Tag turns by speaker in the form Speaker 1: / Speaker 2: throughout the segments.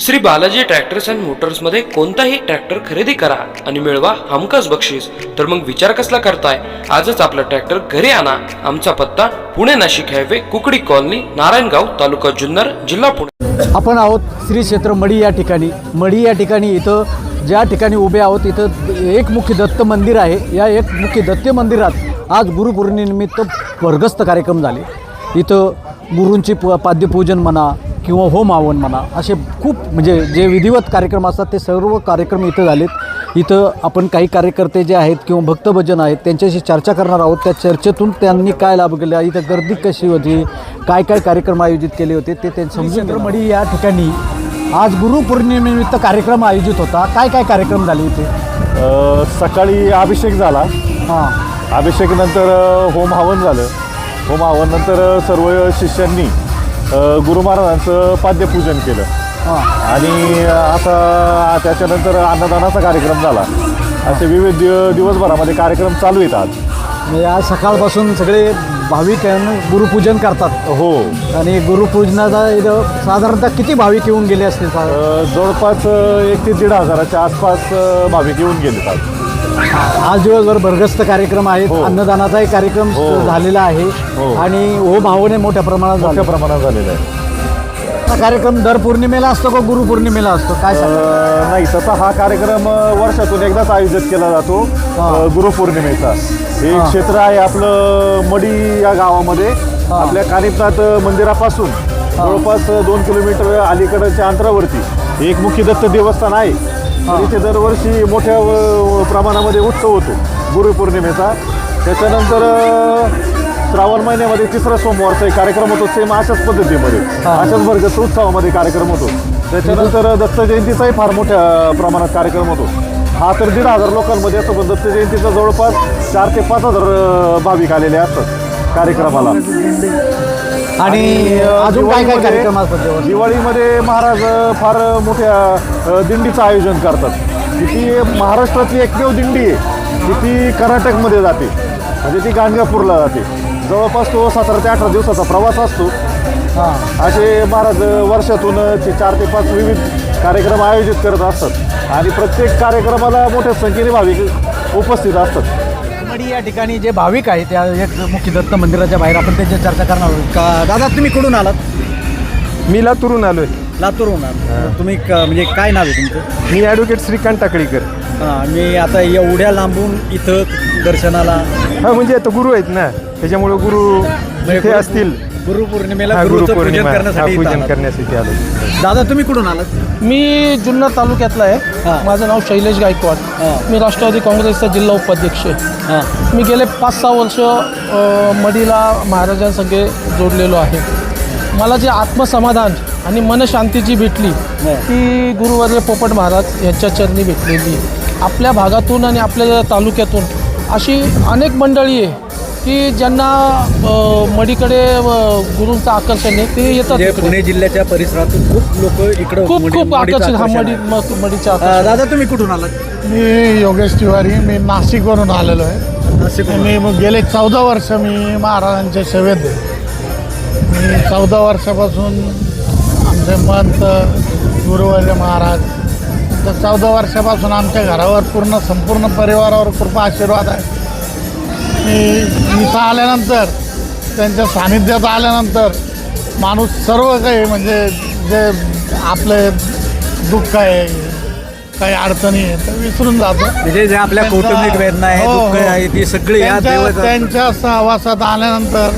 Speaker 1: Shri Balaji tractors and मोटर्समध्ये कोणताही tractor खरेदी करा आणि मिळवा हमखास बक्षीस. तर मग विचार कसला करताय? आजच आपला ट्रॅक्टर घरी आणा. आमचा पत्ता पुणे नाशिक हायवे, कुकडी कॉलनी, नारायणगाव, तालुका जुन्नर, जिल्हा पुणे.
Speaker 2: आपण आहोत श्री क्षेत्र मढी या ठिकाणी. इथं ज्या ठिकाणी उभे आहोत इथं एक मुख्य दत्त मंदिर आहे. या एक मुख्य दत्त मंदिरात आज गुरुपौर्णिमेनिमित्त भरगस्त कार्यक्रम झाले. इथं गुरूंची पाद्यपूजन म्हणा किंवा होम हवन म्हणा, असे खूप म्हणजे जे विधिवत कार्यक्रम असतात ते सर्व कार्यक्रम इथं झालेत. इथं आपण काही कार्यकर्ते जे आहेत किंवा भक्तभजन आहेत त्यांच्याशी चर्चा करणार आहोत. त्या चर्चेतून त्यांनी काय लाभ केला, इथं गर्दी कशी होती, काय काय कार्यक्रम आयोजित केले होते ते समजून. मढी या ठिकाणी आज गुरुपौर्णिमेनिमित्त कार्यक्रम आयोजित होता. काय काय कार्यक्रम झाले इथे?
Speaker 3: सकाळी अभिषेक झाला. अभिषेकानंतर होम हवन झालं. होम हवननंतर सर्व शिष्यांनी गुरु महाराजांचं पाद्यपूजन केलं. आणि आता त्याच्यानंतर अन्नदानाचा कार्यक्रम झाला. असे विविध दिवसभरामध्ये कार्यक्रम चालू आहेत. आज
Speaker 2: म्हणजे आज सकाळपासून सगळे भाविक गुरुपूजन करतात.
Speaker 3: हो. आणि
Speaker 2: गुरुपूजनाचा इथं साधारणतः किती भाविक येऊन गेले असतील?
Speaker 3: जवळपास 1 ते 1.5 हजाराच्या आसपास भाविक येऊन गेले.
Speaker 2: आज दिवसभर भरगस्त कार्यक्रम आहेत.
Speaker 3: हो.
Speaker 2: अन्नदानाचाही कार्यक्रम झालेला आहे.
Speaker 3: हो.
Speaker 2: आणि होम हवन मोठ्या प्रमाणात
Speaker 3: झालेला आहे.
Speaker 2: हा कार्यक्रम दर पौर्णिमेला असतो का गुरुपौर्णिमेला असतो? काय
Speaker 3: नाही, तसा हा कार्यक्रम वर्षातून एकदाच आयोजित केला जातो. गुरुपौर्णिमेचा हे क्षेत्र आहे आपलं मढी या गावामध्ये. आपल्या कानिपनाथ मंदिरापासून जवळपास 2 किलोमीटर अलीकडच्या अंतरावरती एक मुख्य दत्त देवस्थान आहे. इथे दरवर्षी मोठ्या प्रमाणामध्ये उत्सव होतो गुरुपौर्णिमेचा. त्याच्यानंतर श्रावण महिन्यामध्ये 3रा सोमवारचा एक कार्यक्रम होतो. सेम अशाच पद्धतीमध्ये अशाच भरगस्त उत्सवामध्ये कार्यक्रम होतो. त्याच्यानंतर दत्त जयंतीचाही फार मोठ्या प्रमाणात कार्यक्रम होतो. हा तर 1,500 लोकांमध्ये असतो, पण दत्त जयंतीचा जवळपास 4 ते 5,000 भाविक आलेले असतात कार्यक्रमाला.
Speaker 2: आणि अजून काय काय कार्यक्रम असतात?
Speaker 3: दिवाळीमध्ये महाराज फार मोठ्या दिंडीचं आयोजन करतात. ती महाराष्ट्रातली एकमेव दिंडी आहे की ती कर्नाटकमध्ये जाते, म्हणजे ती गाणगापूरला जाते. जवळपास तो 17 ते 18 दिवसाचा प्रवास असतो. असे महाराज वर्षातून 4 ते 5 विविध कार्यक्रम आयोजित करत असतात आणि प्रत्येक कार्यक्रमाला मोठ्या संख्येने भाविक उपस्थित असतात.
Speaker 2: मढी या ठिकाणी जे भाविक आहेत त्या एक मुख्य दत्त मंदिराच्या बाहेर आपण त्यांची चर्चा करणार आहोत. का दादा, तुम्ही कुठून आलात?
Speaker 4: मी लातूरून आलोय.
Speaker 2: लातूरून आलात तुम्ही? म्हणजे काय नाव आहे तुमचं?
Speaker 4: मी ॲडव्होकेट श्रीकांत टाकळीकर.
Speaker 2: मी आता एवढ्या लांबून इथं दर्शनाला.
Speaker 4: म्हणजे आता गुरु आहेत ना, त्याच्यामुळे गुरु इथे असतील.
Speaker 2: गुरुपौर्णिमेला
Speaker 4: पूजन करण्यासाठी आलो.
Speaker 2: दादा, तुम्ही कुठून आलात?
Speaker 5: मी जुन्नर तालुक्यातला आहे. माझं नाव शैलेश गायकवाड. मी राष्ट्रवादी काँग्रेसचा जिल्हा उपाध्यक्ष आहे. मी गेले 5-6 वर्ष मढीला महाराजांसंगे जोडलेलो आहे. मला जे आत्मसमाधान आणि मनशांती जी भेटली ती गुरुवर्य पोपट महाराज यांच्या चरणी भेटलेली. आपल्या भागातून आणि आपल्या तालुक्यातून अशी अनेक मंडळी आहे की ज्यांना मढीकडे गुरूंचं आकर्षण आहे. ते येतात.
Speaker 2: पुणे जिल्ह्याच्या परिसरातून खूप लोक इकडं
Speaker 5: खूप आकर्षित हा मढीच्या.
Speaker 2: दादा, तुम्ही कुठून आलात?
Speaker 6: मी योगेश तिवारी. मी नाशिकवरून आलेलो आहे. मी गेले 14 वर्ष मी महाराजांच्या सेवेत आहे. मी 14 वर्षापासून आमचे महंत गुरुवर्य महाराज, तर 14 वर्षापासून आमच्या घरावर संपूर्ण परिवारावर कृपा आशीर्वाद आहे. मी इथं आल्यानंतर, त्यांच्या सानिध्यात आल्यानंतर माणूस सर्व काही म्हणजे जे आपले दुःख आहे, काही अडचणी आहे तर विसरून जातो.
Speaker 2: म्हणजे जे आपल्या कौटुंबिक वेदना आहे, दुःख आहे, ती सगळी
Speaker 6: त्यांच्या सहवासात आल्यानंतर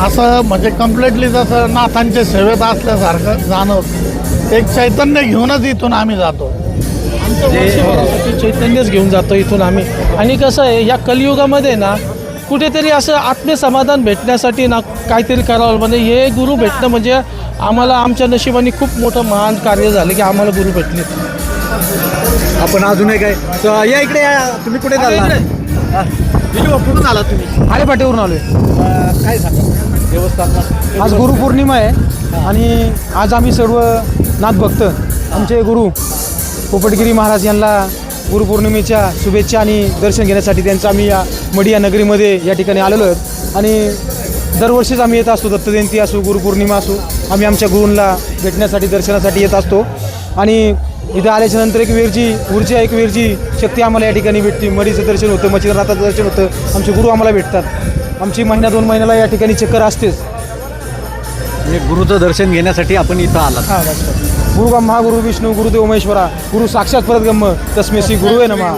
Speaker 6: असं म्हणजे कम्प्लिटली जसं नाथांच्या सेवेत असल्यासारखं जाणवत. एक चैतन्य घेऊनच इथून आम्ही जातो.
Speaker 5: चैतन्यच घेऊन जातो इथून आम्ही. आणि कसं आहे, या कलियुगामध्ये ना कुठेतरी असं आत्मसमाधान भेटण्यासाठी ना काहीतरी करावं. म्हणजे हे गुरु भेटणं म्हणजे आम्हाला आमच्या नशिबाने खूप मोठं महान कार्य झालं की आम्हाला गुरु भेटले.
Speaker 2: आपण अजूनही काय या इकडे या. तुम्ही कुठे चालला? कुठून आला तुम्ही?
Speaker 5: आळेपाटीवरून आलोय.
Speaker 2: काय सांगा देवस्थानात?
Speaker 5: आज गुरुपौर्णिमा आहे आणि आज आम्ही सर्व नाथभक्त आमचे गुरु पोपटगिरी महाराज यांना गुरुपौर्णिमेच्या शुभेच्छा आणि दर्शन घेण्यासाठी त्यांचं आम्ही या मढी या नगरीमध्ये या ठिकाणी आलेलो आहोत. आणि दरवर्षीच आम्ही येत असतो. दत्त जयंती असो, गुरुपौर्णिमा असो,
Speaker 4: आम्ही आमच्या गुरूंना भेटण्यासाठी दर्शनासाठी येत असतो. आणि इथं आल्याच्या नंतर एक वेळची ऊर्जा, एक वेळची शक्ती आम्हाला या ठिकाणी भेटते. मडीचं दर्शन होतं, मच्छिंद्रनाथाचं दर्शन होतं, आमचे गुरु आम्हाला भेटतात. आमची महिना 2 महिन्याला या ठिकाणी चक्कर असतेच.
Speaker 2: म्हणजे गुरुचं दर्शन घेण्यासाठी आपण इथं आलात.
Speaker 4: हां, गुरु ब्रह्मा गुरु विष्णू गुरुदेव महेश्वरा गुरु साक्षात परब्रह्म तस्मै श्री गुरु आहे नमः.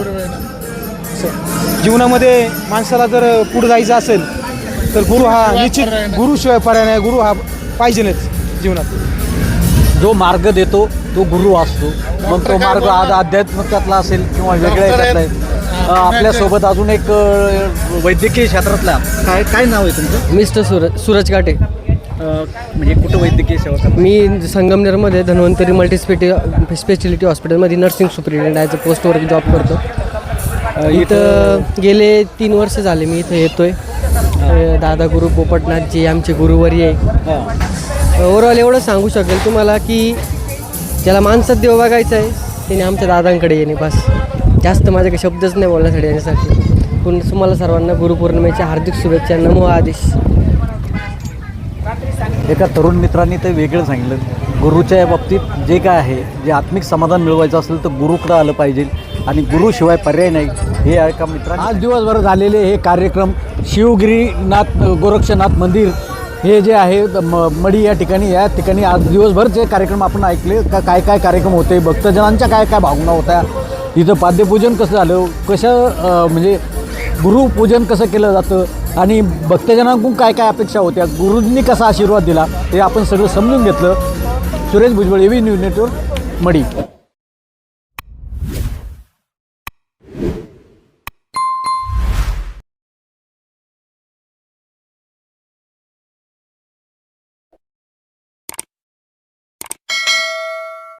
Speaker 4: जीवनामध्ये माणसाला जर पुढे जायचं असेल तर गुरु हा निश्चित, गुरुशिवाय पर्याय नाही. गुरु हा पाहिजेच जीवनात.
Speaker 2: जो मार्ग देतो तो गुरु असतो. मग तो मार्ग आज आध्यात्मिकातला असेल किंवा वेगळ्या याच्यातला आहे. आपल्यासोबत अजून एक वैद्यकीय क्षेत्रातला काय नाव आहे तुमचं?
Speaker 7: मिस्टर सूरज काटे.
Speaker 2: म्हणजे कुठं वैद्यकीय सेवा करता?
Speaker 7: मी संगमनेरमध्ये धन्वंतरी स्पेशालिटी हॉस्पिटलमध्ये नर्सिंग सुपरिटेंडेंट ॲज अ पोस्टवर जॉब करतो. इथं गेले 3 वर्ष झाले मी इथं येतोय. दादा गुरु पोपटनाथ जी आमचे गुरुवर्य आहे. ओव्हरऑल एवढं सांगू शकेल तुम्हाला की ज्याला माणसात देव बघायचं आहे त्याने आमच्या दादांकडे येणे. बस जास्त माझ्याकडे शब्दच नाही बोलण्यासाठी याच्यासाठी. तुम्हाला सर्वांना गुरुपौर्णिमेच्या हार्दिक शुभेच्छा. नमो आदेश.
Speaker 2: एका तरुण मित्रांनी ते वेगळं सांगितलं. गुरुच्या बाबतीत जे काय आहे, जे आत्मिक समाधान मिळवायचं असेल तर गुरुकडं आलं पाहिजे आणि गुरुशिवाय पर्याय नाही. हे एका मित्रांनी आज दिवसभर झालेले हे कार्यक्रम शिवगिरीनाथ गोरक्षनाथ मंदिर हे जे आहे मडी या ठिकाणी आज दिवसभर जे कार्यक्रम आपण ऐकले काय कार्यक्रम होते, भक्तजनांच्या काय भावना होत्या, इथं पाद्यपूजन कसं झालं, म्हणजे गुरुपूजन कसं केलं जातं आणि भक्तजनांकडून काय अपेक्षा होत्या, गुरूंनी कसा आशीर्वाद दिला हे आपण सगळं समजून घेतलं. Suresh Bhujbal, AV news network, मडी.